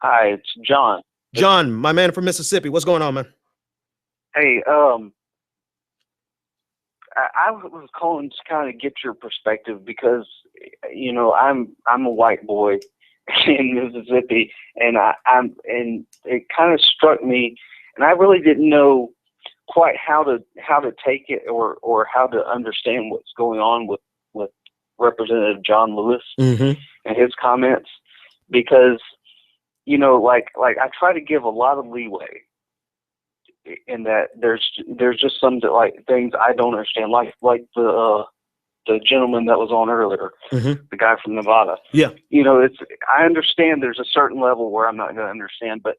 Hi, it's John. John, my man from Mississippi. What's going on, man? Hey, I was calling to kind of get your perspective because, I'm a white boy in Mississippi, and and it kind of struck me, and I really didn't know quite how to take it or how to understand what's going on with Representative John Lewis Mm-hmm. and his comments, because like I try to give a lot of leeway in that there's just some like things I don't understand, like the gentleman that was on earlier, Mm-hmm. the guy from Nevada. Yeah. I understand there's a certain level where I'm not going to understand, but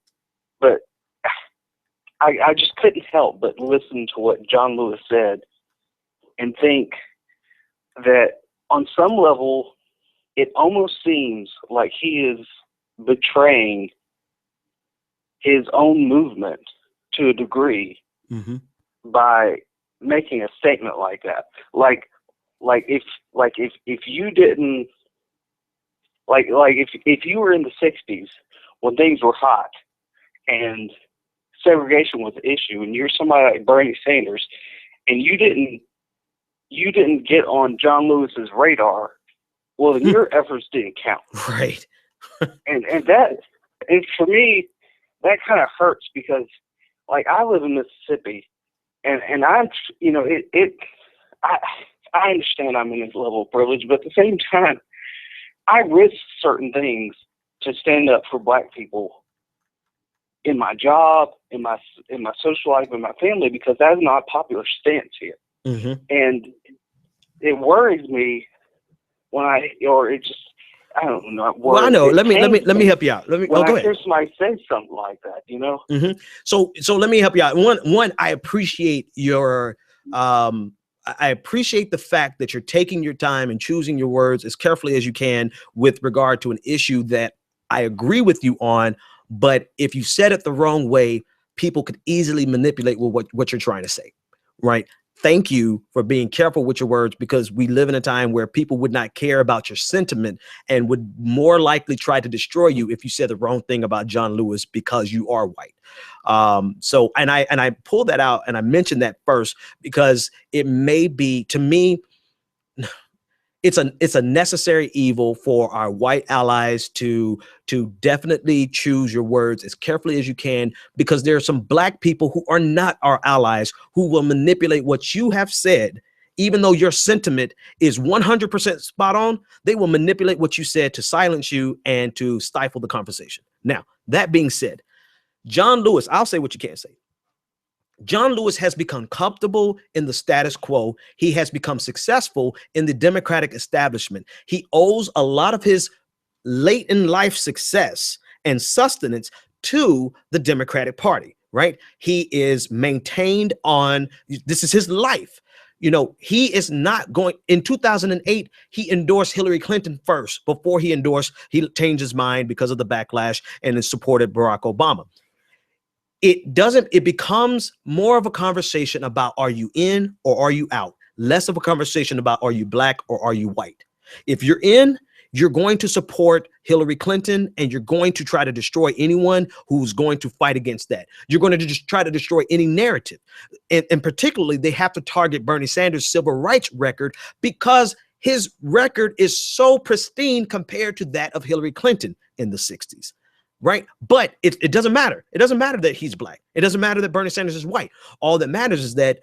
I just couldn't help but listen to what John Lewis said and think that on some level it almost seems like he is betraying his own movement to a degree Mm-hmm. by making a statement like that. If you didn't if you were in the 60s when things were hot and segregation was an issue, and you're somebody like Bernie Sanders, and you didn't get on John Lewis's radar, well, then your efforts didn't count. Right. And for me, that kind of hurts because, like, I live in Mississippi, and I'm, I understand I'm in this level of privilege, but at the same time, I risk certain things to stand up for Black people in my job, in my social life, in my family, because that's not a popular stance here. Mm-hmm. And it worries me when I don't know. Well, I know. Let me help you out. When go I hear ahead. somebody say something like that, Mm-hmm. So let me help you out. One, I appreciate your I appreciate the fact that you're taking your time and choosing your words as carefully as you can with regard to an issue that I agree with you on. But if you said it the wrong way, people could easily manipulate what you're trying to say, right? Thank you for being careful with your words, because we live in a time where people would not care about your sentiment and would more likely try to destroy you if you said the wrong thing about John Lewis because you are white. So I pulled that out and I mentioned that first because it may be, to me, it's a necessary evil for our white allies to definitely choose your words as carefully as you can, because there are some Black people who are not our allies who will manipulate what you have said. Even though your sentiment is 100% spot on, they will manipulate what you said to silence you and to stifle the conversation. Now, that being said, John Lewis, I'll say what you can't say. John Lewis has become comfortable in the status quo. He has become successful in the Democratic establishment. He owes a lot of his late in life success and sustenance to the Democratic Party, right? He is maintained on, this is his life. He is not going, in 2008, he endorsed Hillary Clinton first before he changed his mind because of the backlash and then supported Barack Obama. It becomes more of a conversation about, are you in or are you out? Less of a conversation about, are you Black or are you white? If you're in, you're going to support Hillary Clinton and you're going to try to destroy anyone who's going to fight against that. You're going to just try to destroy any narrative. And particularly, they have to target Bernie Sanders' civil rights record because his record is so pristine compared to that of Hillary Clinton in the 60s. Right. But it doesn't matter. It doesn't matter that he's Black. It doesn't matter that Bernie Sanders is white. All that matters is that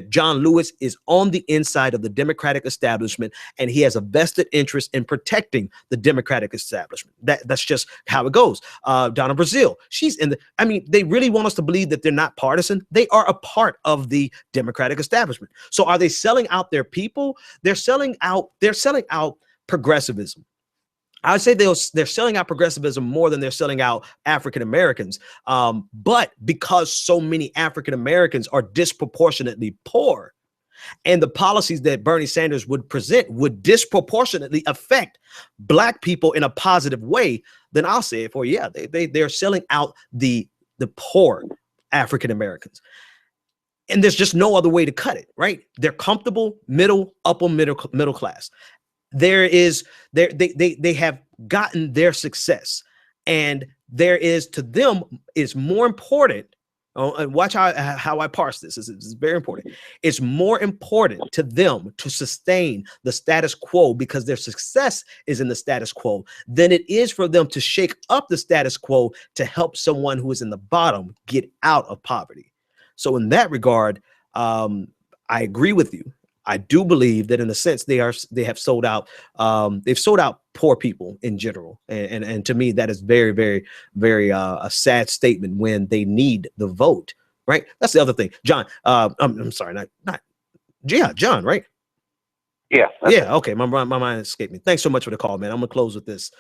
John Lewis is on the inside of the Democratic establishment, and he has a vested interest in protecting the Democratic establishment. That's just how it goes. Donna Brazile, she's in they really want us to believe that they're not partisan. They are a part of the Democratic establishment. So are they selling out their people? They're selling out progressivism. I would say they're selling out progressivism more than they're selling out African Americans. But because so many African Americans are disproportionately poor, and the policies that Bernie Sanders would present would disproportionately affect Black people in a positive way, then I'll say it for you. Yeah, they're selling out the poor African Americans. And there's just no other way to cut it, right? They're comfortable, upper middle class. They have gotten their success, and there is to them is more important. Oh, and watch how I parse this. This is very important. It's more important to them to sustain the status quo because their success is in the status quo than it is for them to shake up the status quo to help someone who is in the bottom get out of poverty. So in that regard, I agree with you. I do believe that in a sense they have sold out. They've sold out poor people in general, and to me that is very, very, very a sad statement when they need the vote. Right. That's the other thing, John. I'm sorry, not yeah, John. Right. Yeah. Yeah. Okay. My mind escaped me. Thanks so much for the call, man. I'm gonna close with this.